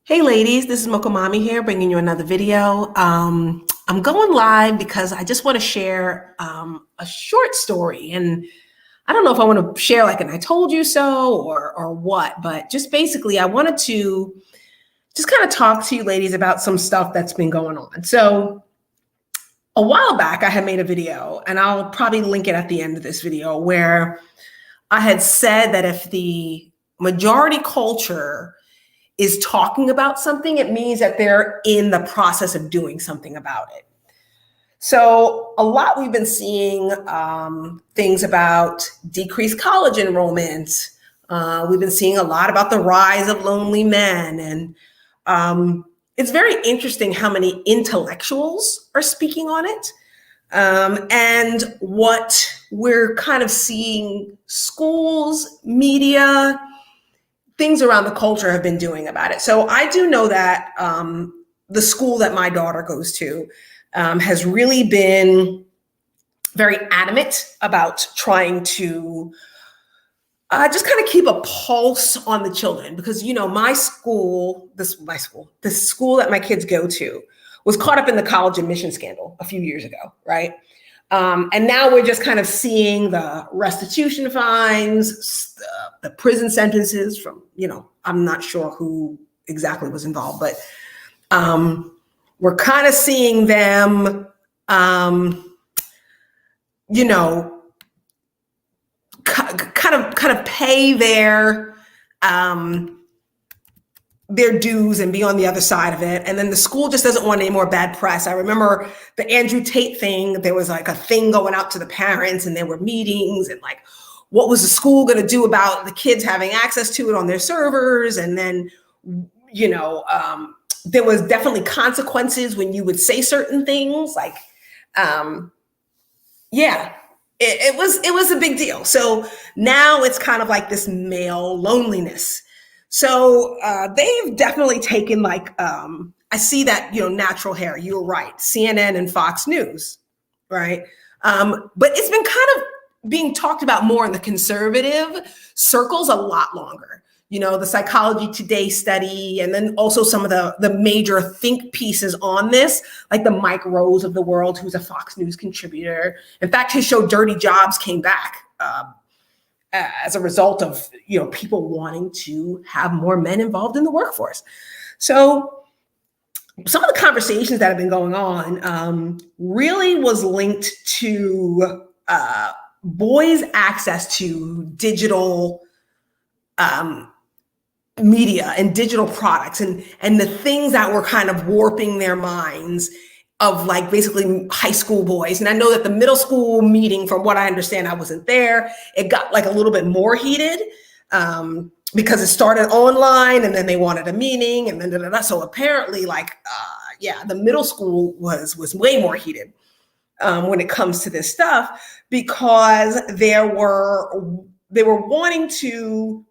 Hey ladies, this is Mokomami here, bringing you another video. I'm going live because I just want to share a short story, and I don't know if I want to share like an "I told you so" or what, but just basically I wanted to just kind of talk to you ladies about some stuff that's been going on. So a while back, I had made a video, and I'll probably link it at the end of this video, where I had said that if the majority culture is talking about something, it means that they're in the process of doing something about it. So a lot we've been seeing things about decreased college enrollment. We've been seeing a lot about the rise of lonely men. And it's very interesting how many intellectuals are speaking on it. And what we're kind of seeing schools, media, things around the culture have been doing about it. So I do know that the school that my daughter goes to has really been very adamant about trying to just kind of keep a pulse on the children, because the school that my kids go to was caught up in the college admission scandal a few years ago, right? And now we're just kind of seeing the restitution fines, the prison sentences from, I'm not sure who exactly was involved, but we're kind of seeing them, kind of pay their dues and be on the other side of it. And then the school just doesn't want any more bad press. I remember the Andrew Tate thing. There was like a thing going out to the parents, and there were meetings, and like, what was the school going to do about the kids having access to it on their servers? And then, there was definitely consequences when you would say certain things. Like, it was a big deal. So now it's kind of like this male loneliness. So they've definitely taken I see that, natural hair, you're right, CNN and Fox News, right? But it's been kind of being talked about more in the conservative circles a lot longer. The Psychology Today study, and then also some of the major think pieces on this, like the Mike Rose of the world, who's a Fox News contributor. In fact, his show Dirty Jobs came back as a result of people wanting to have more men involved in the workforce. So some of the conversations that have been going on really was linked to boys' access to digital media and digital products, and the things that were kind of warping their minds of like basically high school boys. And I know that the middle school meeting, from what I understand, I wasn't there, it got like a little bit more heated because it started online, and then they wanted a meeting, and then so apparently the middle school was way more heated when it comes to this stuff, because they were wanting to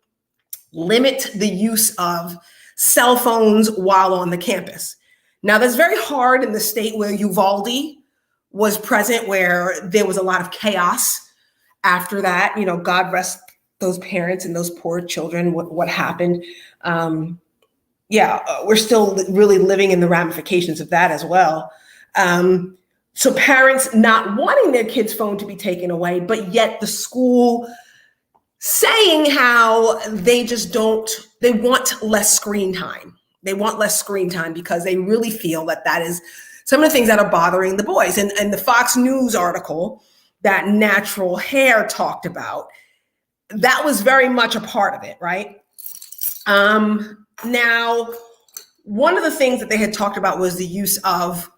limit the use of cell phones while on the campus. Now, that's very hard in the state where Uvalde was present, where there was a lot of chaos after that. God rest those parents and those poor children, what happened. We're still really living in the ramifications of that as well. So parents not wanting their kids' phone to be taken away, but yet the school saying how they want less screen time. They want less screen time because they really feel that is some of the things that are bothering the boys. And the Fox News article that Natural Hair talked about, that was very much a part of it, right? Now, one of the things that they had talked about was the use of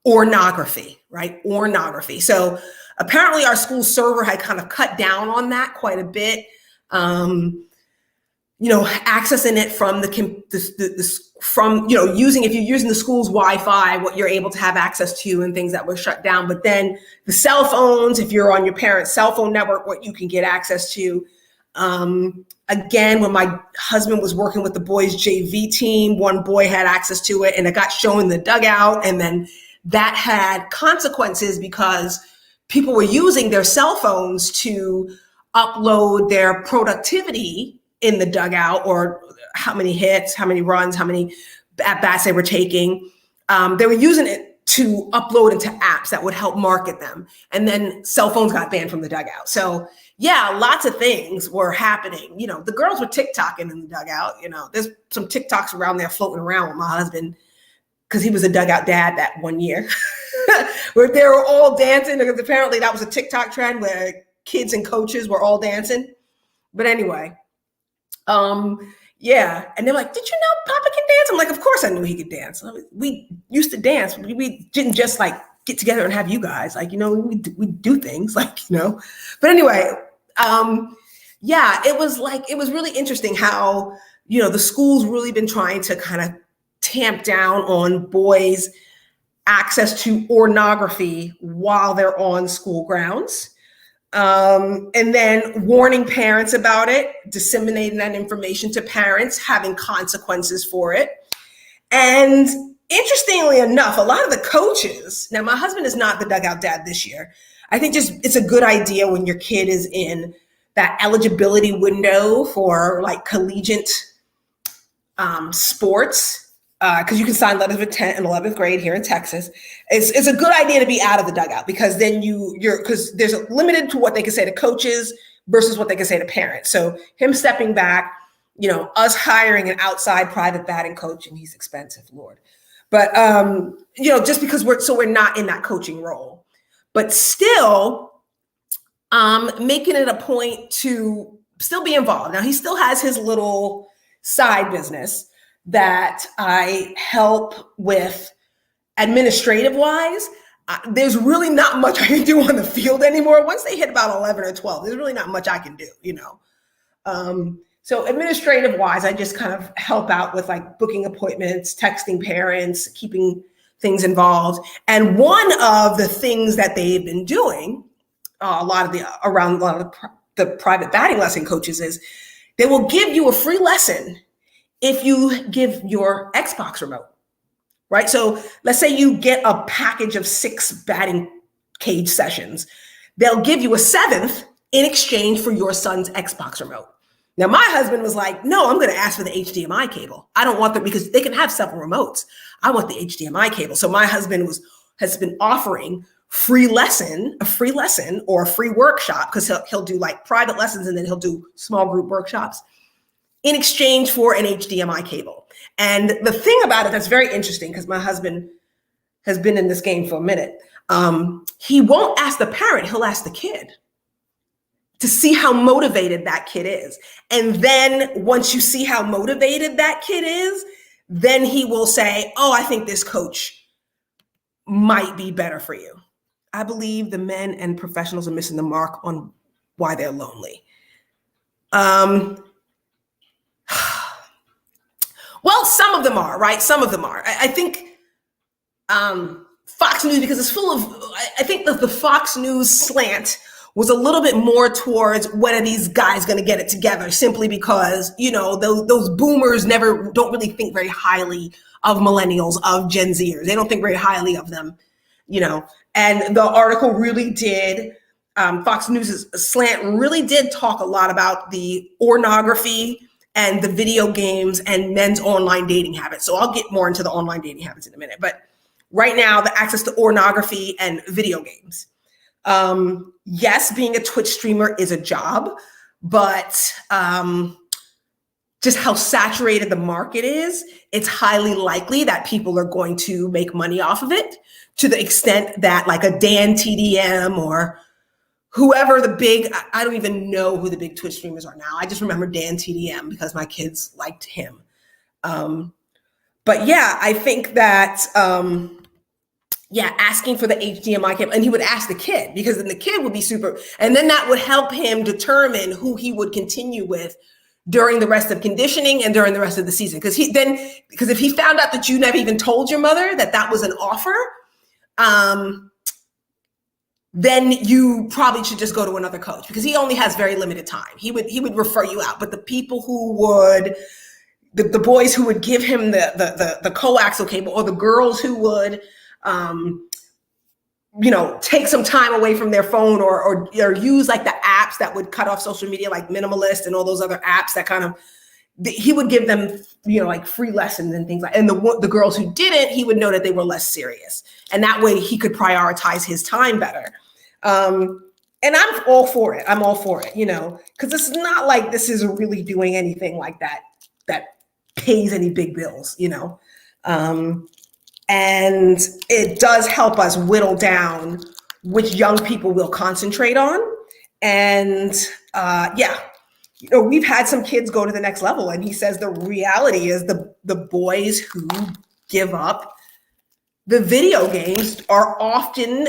ornography, right? Ornography. So apparently our school server had kind of cut down on that quite a bit. Accessing it from if you're using the school's Wi-Fi, what you're able to have access to, and things that were shut down. But then the cell phones, if you're on your parents' cell phone network, what you can get access to. Again, when my husband was working with the boys' JV team, one boy had access to it, and it got shown in the dugout. And then that had consequences because people were using their cell phones to upload their productivity in the dugout, or how many hits, how many runs, how many at bats they were taking. They were using it to upload into apps that would help market them. And then cell phones got banned from the dugout. So yeah, lots of things were happening. The girls were TikToking in the dugout. There's some TikToks around there floating around with my husband, because he was a dugout dad that one year, where they were all dancing, because apparently that was a TikTok trend where kids and coaches were all dancing. But anyway, yeah. And they're like, did you know Papa can dance? I'm like, of course I knew he could dance. We used to dance. We didn't just like get together and have you guys, like, we do things like, but anyway, yeah, it was really interesting how, the school's really been trying to kind of tamp down on boys' access to pornography while they're on school grounds. And then warning parents about it, disseminating that information to parents, having consequences for it. And interestingly enough, a lot of the coaches, now my husband is not the dugout dad this year. I think just it's a good idea when your kid is in that eligibility window for like collegiate sports, because you can sign letters of intent in 11th grade here in Texas. It's a good idea to be out of the dugout, because then because there's a limited to what they can say to coaches versus what they can say to parents. So him stepping back, us hiring an outside private batting coach, and he's expensive, Lord. But, just because we're not in that coaching role, but still making it a point to still be involved. Now he still has his little side business that I help with administrative wise. There's really not much I can do on the field anymore. Once they hit about 11 or 12, there's really not much I can do, So administrative wise, I just kind of help out with like booking appointments, texting parents, keeping things involved. And one of the things that they've been doing, around a lot of the private batting lesson coaches, is they will give you a free lesson if you give your Xbox remote, right? So let's say you get a package of 6 batting cage sessions. They'll give you a 7th in exchange for your son's Xbox remote. Now, my husband was like, no, I'm going to ask for the HDMI cable. I don't want them, because they can have several remotes. I want the HDMI cable. So my husband has been offering a free lesson or a free workshop, because he'll do like private lessons and then he'll do small group workshops in exchange for an HDMI cable. And the thing about it that's very interesting, because my husband has been in this game for a minute, he won't ask the parent, he'll ask the kid to see how motivated that kid is. And then once you see how motivated that kid is, then he will say, oh, I think this coach might be better for you. I believe the men and professionals are missing the mark on why they're lonely. Well, some of them are, right? Some of them are. I think Fox News, because it's full of, I think that the Fox News slant was a little bit more towards, when are these guys going to get it together? Simply because, those boomers don't really think very highly of millennials, of Gen Zers. They don't think very highly of them, And the article really did, Fox News' slant really did talk a lot about the pornography and the video games and men's online dating habits. So I'll get more into the online dating habits in a minute. But right now, the access to pornography and video games. Yes, being a Twitch streamer is a job, but just how saturated the market is, it's highly likely that people are going to make money off of it, to the extent that like a Dan TDM or whoever the big, I don't even know who the big Twitch streamers are now. I just remember Dan TDM because my kids liked him. But yeah, I think that, asking for the HDMI cable, and he would ask the kid, because then the kid would be super, and then that would help him determine who he would continue with during the rest of conditioning and during the rest of the season. Because if he found out that you never even told your mother that was an offer, then you probably should just go to another coach, because he only has very limited time. He would refer you out. But the people who would, the boys who would give him the coaxial cable, or the girls who would, take some time away from their phone or use like the app apps that would cut off social media, like Minimalist and all those other apps that kind of, he would give them, like free lessons and things like, and the girls who didn't, he would know that they were less serious. And that way he could prioritize his time better. And I'm all for it. I'm all for it, because it's not like this is really doing anything like that pays any big bills, and it does help us whittle down which young people we'll concentrate on. And we've had some kids go to the next level, and he says the reality is the boys who give up the video games are often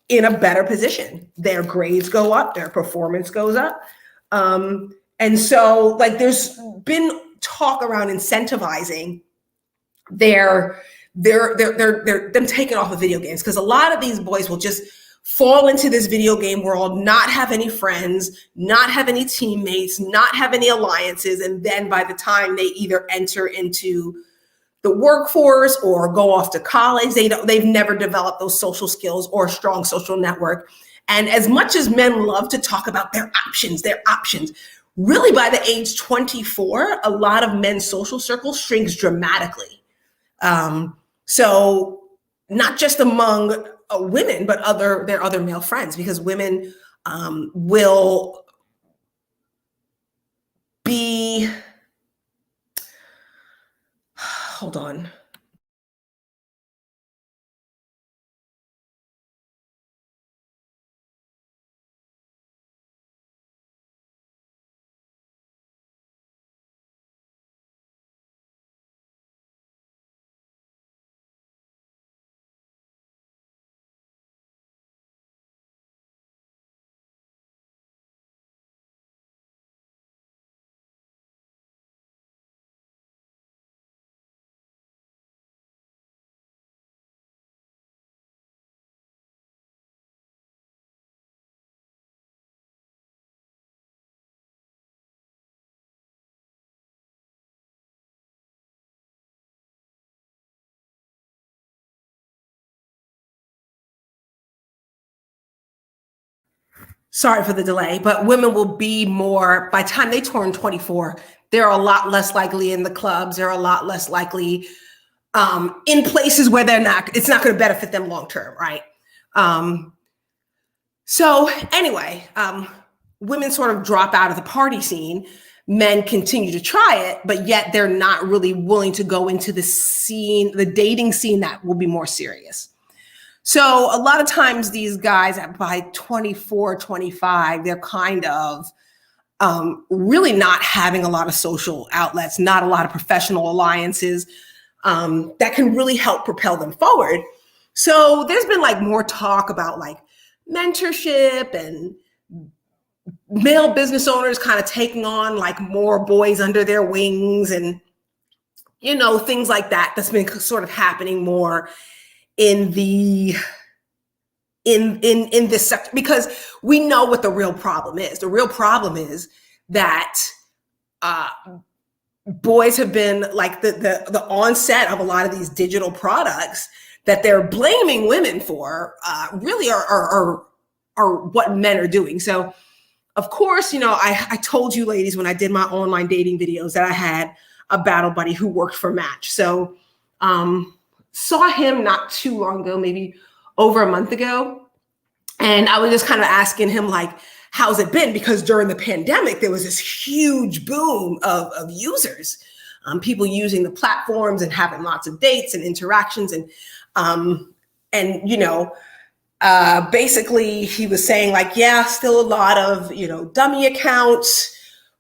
in a better position. Their grades go up, their performance goes up. And so like there's been talk around incentivizing them taking off of video games, because a lot of these boys will just fall into this video game world, not have any friends, not have any teammates, not have any alliances. And then by the time they either enter into the workforce or go off to college, they've never developed those social skills or a strong social network. And as much as men love to talk about their options, really by the age 24, a lot of men's social circles shrinks dramatically. So not just among women, but their other male friends, because women will be, hold on. Sorry for the delay, but women will be more, by the time they turn 24, they're a lot less likely in the clubs. They're a lot less likely in places where it's not going to benefit them long-term, right? So anyway, women sort of drop out of the party scene. Men continue to try it, but yet they're not really willing to go into the dating scene that will be more serious. So a lot of times these guys by 24, 25, they're kind of really not having a lot of social outlets, not a lot of professional alliances that can really help propel them forward. So there's been like more talk about like mentorship and male business owners kind of taking on like more boys under their wings and, things like that. That's been sort of happening more in this sector, because we know what the real problem is. The real problem is that boys have been like the onset of a lot of these digital products that they're blaming women for really are what men are doing. So of course, I told you ladies when I did my online dating videos that I had a battle buddy who worked for Match. So saw him not too long ago, maybe over a month ago. And I was just kind of asking him like, how's it been? Because during the pandemic, there was this huge boom of users, people using the platforms and having lots of dates and interactions. And basically he was saying like, yeah, still a lot of, dummy accounts.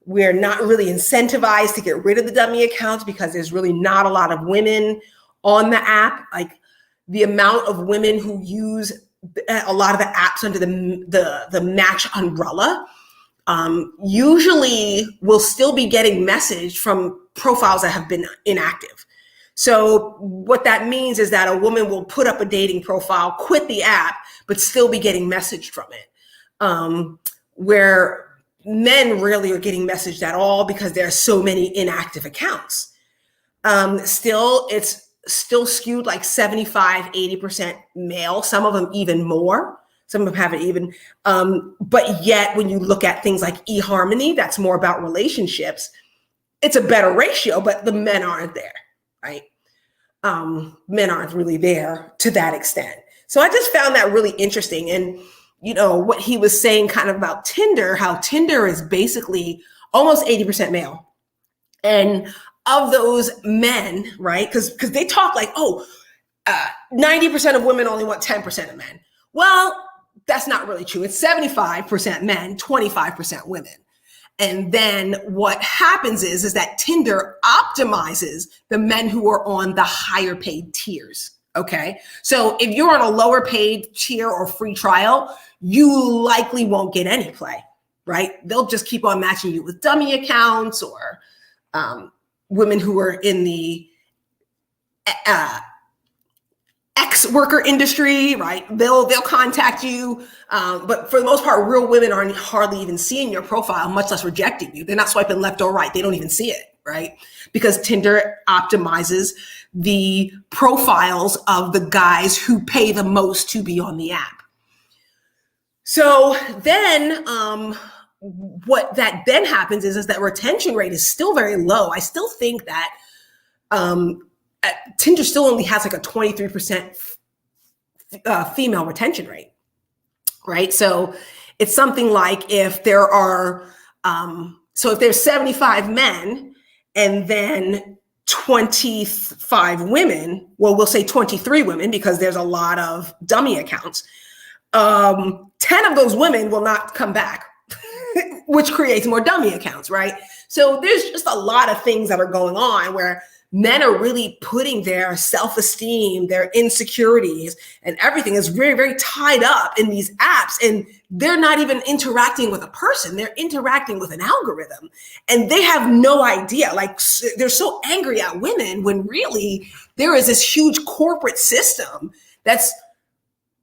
We're not really incentivized to get rid of the dummy accounts because there's really not a lot of women on the app. Like the amount of women who use a lot of the apps under the Match umbrella usually will still be getting messaged from profiles that have been inactive. So what that means is that a woman will put up a dating profile, quit the app, but still be getting messaged from it. Where men rarely are getting messaged at all because there are so many inactive accounts. It's still skewed like 75, 80% male, some of them even more. Some of them haven't even. But yet, when you look at things like eHarmony, that's more about relationships. It's a better ratio, but the men aren't there, right? Men aren't really there to that extent. So I just found that really interesting. And, what he was saying kind of about Tinder, how Tinder is basically almost 80% male. And of those men, right? Because they talk like, 90% of women only want 10% of men. Well, that's not really true. It's 75% men, 25% women. And then what happens is that Tinder optimizes the men who are on the higher paid tiers. Okay. So if you're on a lower paid tier or free trial, you likely won't get any play, right? They'll just keep on matching you with dummy accounts or women who are in the ex-worker industry, right? They'll contact you. But for the most part, real women aren't hardly even seeing your profile, much less rejecting you. They're not swiping left or right. They don't even see it, right? Because Tinder optimizes the profiles of the guys who pay the most to be on the app. So then what that then happens is that retention rate is still very low. I still think that Tinder still only has like a 23% female retention rate, right? So it's something like if there are, if there's 75 men and then 25 women, well, we'll say 23 women because there's a lot of dummy accounts. 10 of those women will not come back, which creates more dummy accounts, right? So there's just a lot of things that are going on where men are really putting their self-esteem, their insecurities, and everything is very, very tied up in these apps. And they're not even interacting with a person. They're interacting with an algorithm. And they have no idea. Like, they're so angry at women when really there is this huge corporate system that's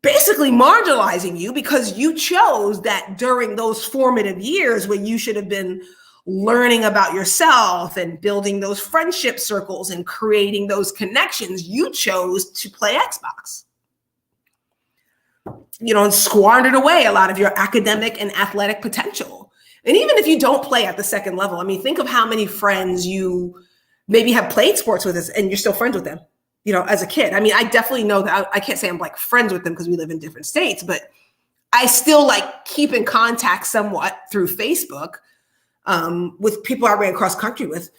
basically marginalizing you because you chose that during those formative years when you should have been learning about yourself and building those friendship circles and creating those connections, you chose to play Xbox. And squandered away a lot of your academic and athletic potential. And even if you don't play at the second level, I mean, think of how many friends you maybe have played sports with and you're still friends with them, as a kid. I mean, I definitely know that I can't say I'm like friends with them because we live in different states, but I still like keep in contact somewhat through Facebook with people I ran cross country with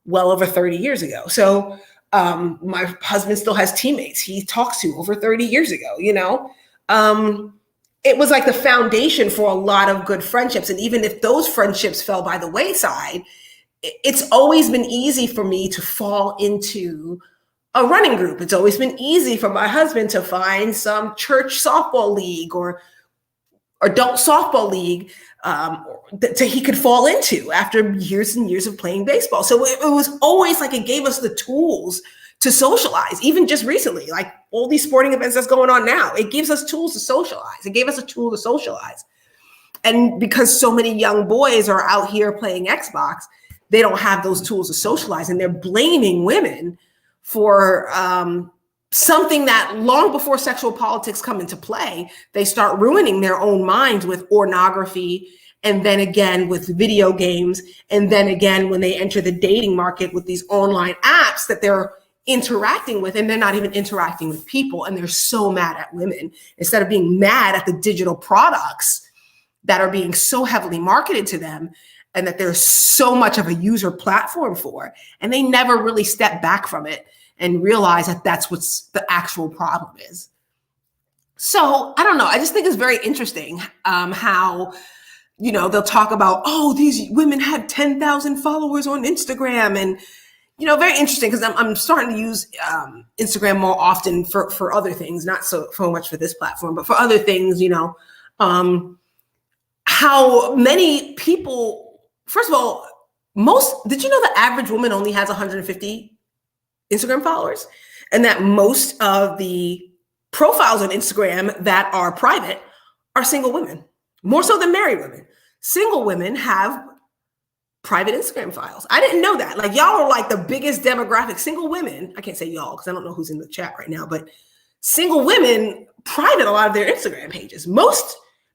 well over 30 years ago. So my husband still has teammates he talks to over 30 years ago, it was like the foundation for a lot of good friendships. And even if those friendships fell by the wayside, it's always been easy for me to fall into a running group. It's always been easy for my husband to find some church softball league or adult softball league that he could fall into after years and years of playing baseball. So it was always like it gave us the tools to socialize. Even just recently, like all these sporting events that's going on now, it gives us tools to socialize. It gave us a tool to socialize. And because so many young boys are out here playing Xbox, they don't have those tools to socialize, and they're blaming women for something that long before sexual politics come into play, they start ruining their own minds with pornography, and then again with video games, and then again when they enter the dating market with these online apps that they're interacting with, and they're not even interacting with people, and they're so mad at women instead of being mad at the digital products that are being so heavily marketed to them and that there's so much of a user platform for, and they never really step back from it and realize that that's what's the actual problem is. So I don't know. I just think it's very interesting how, they'll talk about, these women have 10,000 followers on Instagram. And, very interesting because I'm starting to use Instagram more often for other things, not so much for this platform, but for other things, how many people, first of all, did you know the average woman only has 150 Instagram followers, and that most of the profiles on Instagram that are private are single women, more so than married women. Single women have private Instagram files. I didn't know that. Like, y'all are like the biggest demographic. Single women, I can't say y'all because I don't know who's in the chat right now, but single women private a lot of their Instagram pages.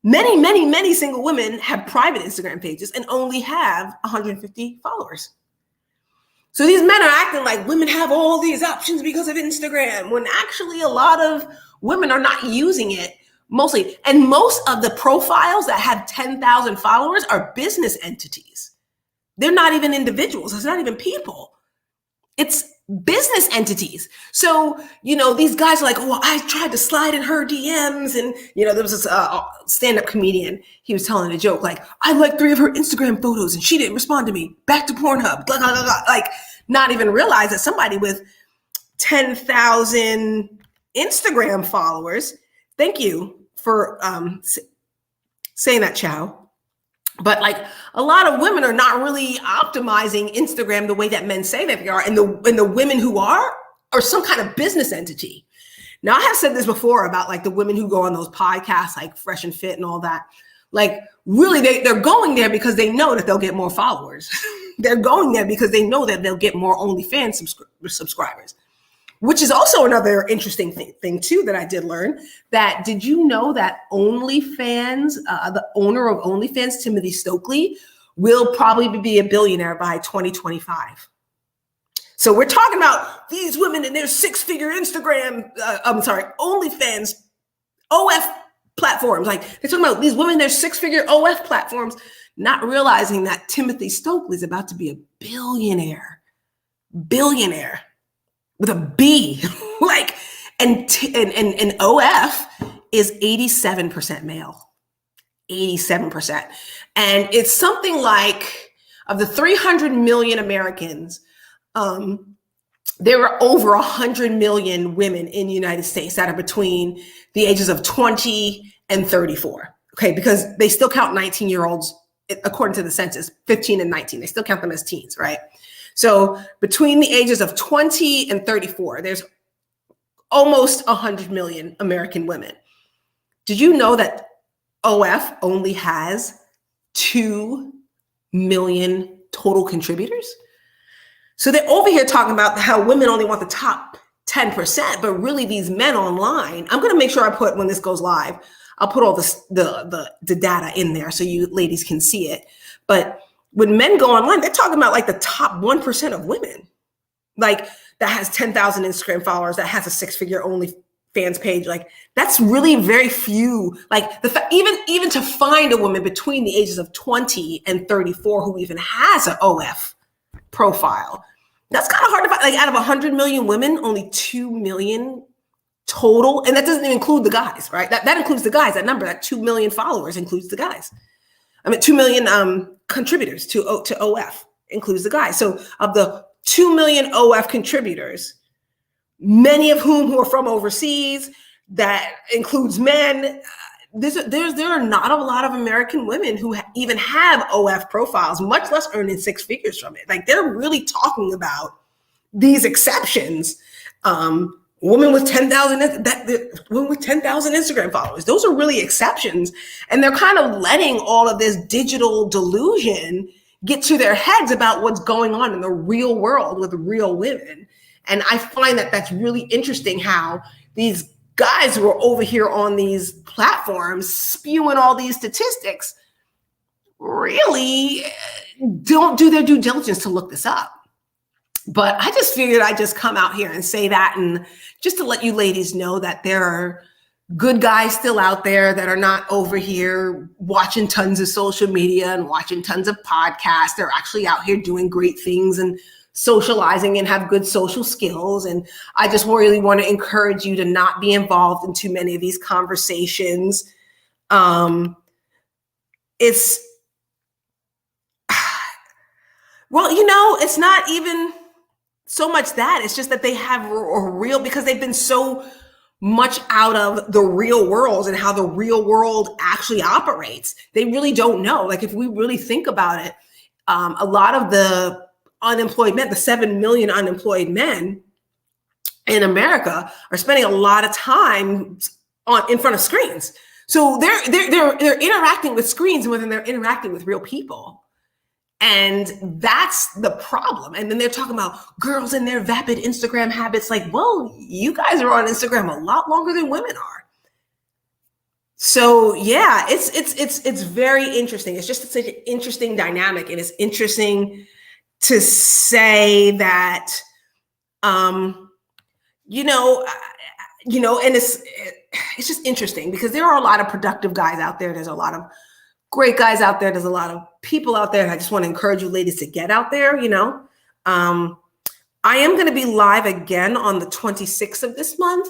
Many single women have private Instagram pages and only have 150 followers. So these men are acting like women have all these options because of Instagram, when actually a lot of women are not using it mostly. And most of the profiles that have 10,000 followers are business entities. They're not even individuals. It's not even people. It's business entities. So, these guys are like, oh, I tried to slide in her DMs. And, there was this stand-up comedian. He was telling a joke like, I liked 3 of her Instagram photos and she didn't respond to me. Back to Pornhub. Blah, blah, blah, blah. Like, not even realize that somebody with 10,000 Instagram followers, thank you for saying that, Chow. But like a lot of women are not really optimizing Instagram the way that men say that they are. And the women who are some kind of business entity. Now, I have said this before about like the women who go on those podcasts, like Fresh and Fit and all that. Like really, they're going there because they know that they'll get more followers. They're going there because they know that they'll get more OnlyFans subscribers. Which is also another interesting thing too that I did learn. That did you know that OnlyFans, the owner of OnlyFans, Timothy Stokely, will probably be a billionaire by 2025. So we're talking about these women and their 6-figure OnlyFans OF platforms. Like they're talking about these women, their 6-figure OF platforms, not realizing that Timothy Stokely is about to be a billionaire. With a B, like, and OF is 87% male, 87%. And it's something like, of the 300 million Americans, there are over 100 million women in the United States that are between the ages of 20 and 34. Okay, because they still count 19-year-olds, according to the census, 15 and 19. They still count them as teens, right? So between the ages of 20 and 34, there's almost 100 million American women. Did you know that OF only has 2 million total contributors? So they're over here talking about how women only want the top 10%, but really these men online, I'm going to make sure I put, when this goes live, I'll put all the data in there so you ladies can see it. But when men go online, they're talking about like the top 1% of women, like that has 10,000 Instagram followers, that has a 6-figure OnlyFans page. Like that's really very few. Like even to find a woman between the ages of 20 and 34 who even has an OF profile, that's kind of hard to find. Like out of 100 million women, only 2 million total, and that doesn't even include the guys, right? That includes the guys. That number, that 2 million followers includes the guys. 2 million contributors to OF includes the guys. So of the 2 million OF contributors, many of whom who are from overseas, that includes men, there are not a lot of American women who even have OF profiles, much less earning 6 figures from it. Like they're really talking about these exceptions. Women with 10,000 Instagram followers. Those are really exceptions. And they're kind of letting all of this digital delusion get to their heads about what's going on in the real world with real women. And I find that that's really interesting how these guys who are over here on these platforms spewing all these statistics really don't do their due diligence to look this up. But I just figured I'd just come out here and say that, and just to let you ladies know that there are good guys still out there that are not over here watching tons of social media and watching tons of podcasts. They're actually out here doing great things and socializing and have good social skills. And I just really want to encourage you to not be involved in too many of these conversations. It's not even so much that. It's just that they have a real, because they've been so much out of the real world and how the real world actually operates. They really don't know. Like if we really think about it, a lot of the unemployed men, the 7 million unemployed men in America, are spending a lot of time in front of screens. So they're interacting with screens more than they're interacting with real people. And that's the problem. And then they're talking about girls and their vapid Instagram habits. Like, well, you guys are on Instagram a lot longer than women are. So yeah, it's very interesting. It's just such an interesting dynamic, and it's interesting to say that, um, you know, and it's just interesting because there are a lot of productive guys out there. There's a lot of great guys out there. There's a lot of people out there. And I just want to encourage you ladies to get out there, Um, I am going to be live again on the 26th of this month,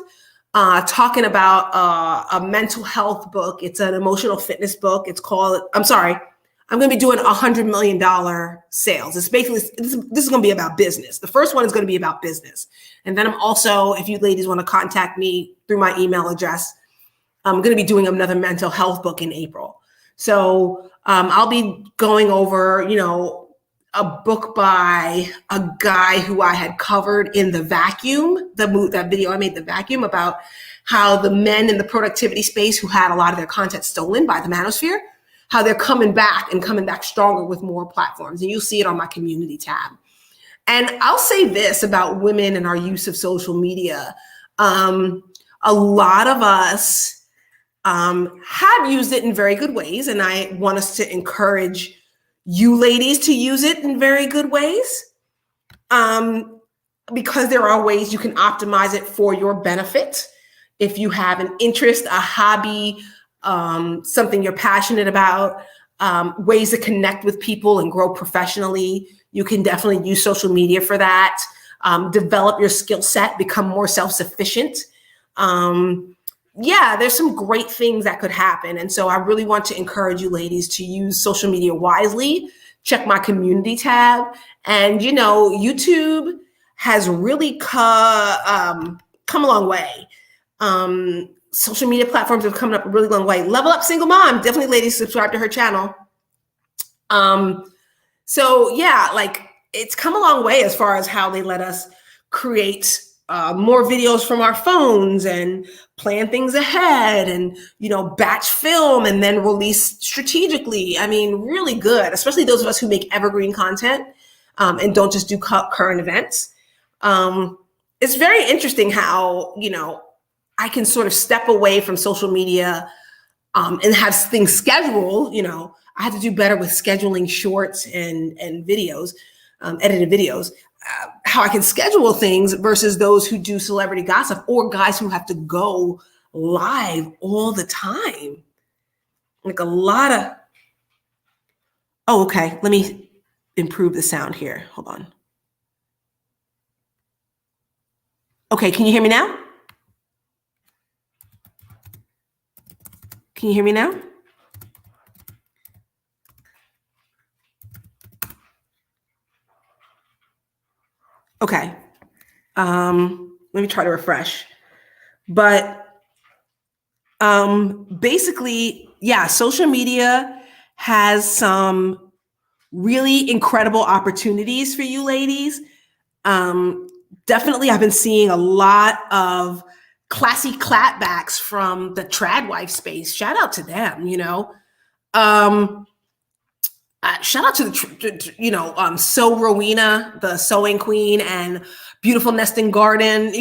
talking about a mental health book. It's an emotional fitness book. I'm going to be doing $100 million sales. It's basically, this is going to be about business. The first one is going to be about business. And then I'm also, if you ladies want to contact me through my email address, I'm going to be doing another mental health book in April. So I'll be going over, a book by a guy who I had covered in The Vacuum, that video I made, The Vacuum, about how the men in the productivity space who had a lot of their content stolen by the manosphere, how they're coming back stronger with more platforms. And you'll see it on my community tab. And I'll say this about women and our use of social media. A lot of us have used it in very good ways. And I want us to encourage you ladies to use it in very good ways, because there are ways you can optimize it for your benefit. If you have an interest, a hobby, something you're passionate about, ways to connect with people and grow professionally, you can definitely use social media for that. Develop your skill set, become more self-sufficient. There's some great things that could happen. And so I really want to encourage you ladies to use social media wisely. Check my community tab. And, YouTube has really come a long way. Social media platforms have come up a really long way. Level Up Single Mom, definitely ladies, subscribe to her channel. It's come a long way as far as how they let us create more videos from our phones and plan things ahead and, batch film and then release strategically. I mean, really good, especially those of us who make evergreen content and don't just do current events. It's very interesting how, I can sort of step away from social media and have things scheduled. I had to do better with scheduling shorts and videos, edited videos. How I can schedule things versus those who do celebrity gossip or guys who have to go live all the time. Like a lot of, okay. Let me improve the sound here. Hold on. Okay, can you hear me now? Can you hear me now? Okay. Let me try to refresh. But basically, social media has some really incredible opportunities for you ladies. Definitely, I've been seeing a lot of classy clapbacks from the trad wife space. Shout out to them, shout out to the, Sew Rowena, the sewing queen, and Beautiful Nesting Garden.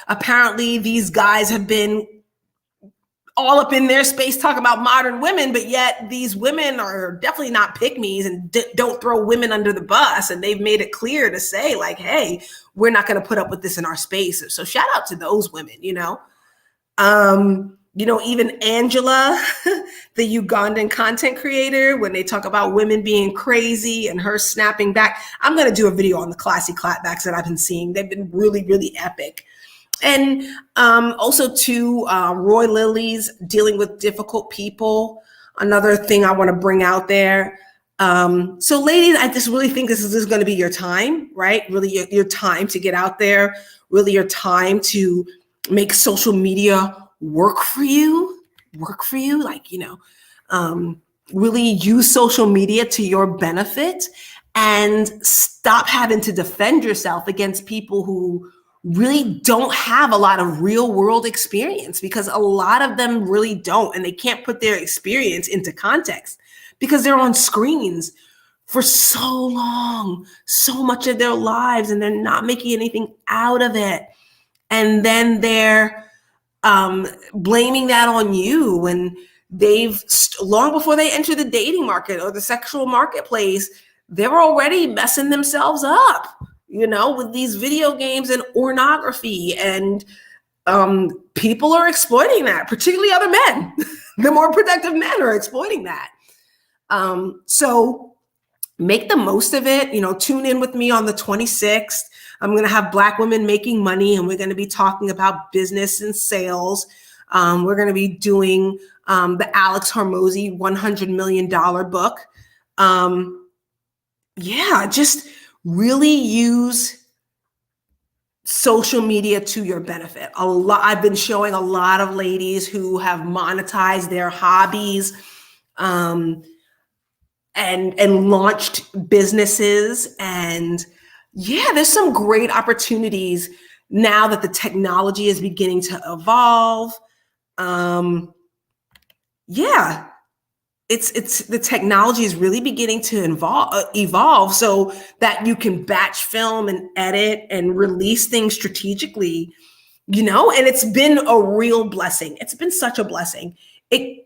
Apparently these guys have been all up in their space talking about modern women, but yet these women are definitely not pygmies and don't throw women under the bus. And they've made it clear to say, like, hey, we're not going to put up with this in our space. So shout out to those women, even Angela, the Ugandan content creator, when they talk about women being crazy and her snapping back. I'm going to do a video on the classy clapbacks that I've been seeing. They've been really, really epic. And also too, Roy Lilly's dealing with difficult people. Another thing I want to bring out there. So ladies, I just really think this is going to be your time, right? Really your time to get out there, really your time to make social media work for you, really use social media to your benefit and stop having to defend yourself against people who really don't have a lot of real world experience, because a lot of them really don't, and they can't put their experience into context because they're on screens for so long, so much of their lives, and they're not making anything out of it. And then they're blaming that on you when they've long before they enter the dating market or the sexual marketplace, they're already messing themselves up, with these video games and pornography. And people are exploiting that, particularly other men. The more productive men are exploiting that. So make the most of it. Tune in with me on the 26th. I'm going to have Black women making money, and we're going to be talking about business and sales. We're going to be doing the Alex Hormozy $100 million book. Just really use social media to your benefit. I've been showing a lot of ladies who have monetized their hobbies and launched businesses. And there's some great opportunities now that the technology is beginning to evolve. It's the technology is really beginning to evolve so that you can batch film and edit and release things strategically, and it's been a real blessing. It's been such a blessing. To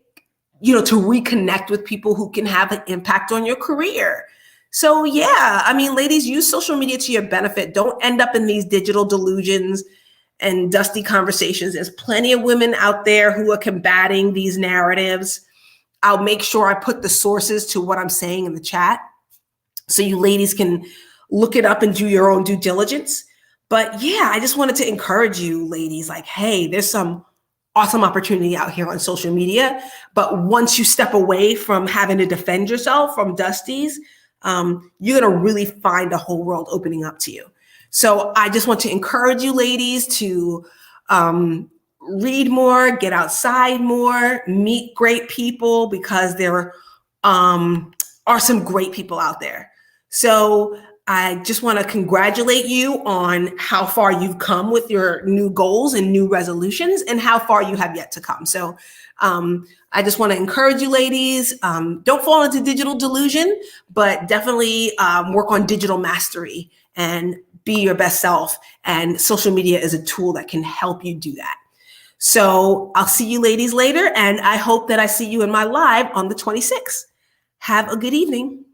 reconnect with people who can have an impact on your career. So ladies, use social media to your benefit. Don't end up in these digital delusions and dusty conversations. There's plenty of women out there who are combating these narratives. I'll make sure I put the sources to what I'm saying in the chat so you ladies can look it up and do your own due diligence. But I just wanted to encourage you ladies, like, hey, there's some awesome opportunity out here on social media. But once you step away from having to defend yourself from dusties, you're going to really find a whole world opening up to you. So I just want to encourage you ladies to read more, get outside more, meet great people, because there are some great people out there. So I just want to congratulate you on how far you've come with your new goals and new resolutions and how far you have yet to come. So I just want to encourage you ladies, don't fall into digital delusion, but definitely work on digital mastery and be your best self. And social media is a tool that can help you do that. So I'll see you ladies later, and I hope that I see you in my live on the 26th. Have a good evening.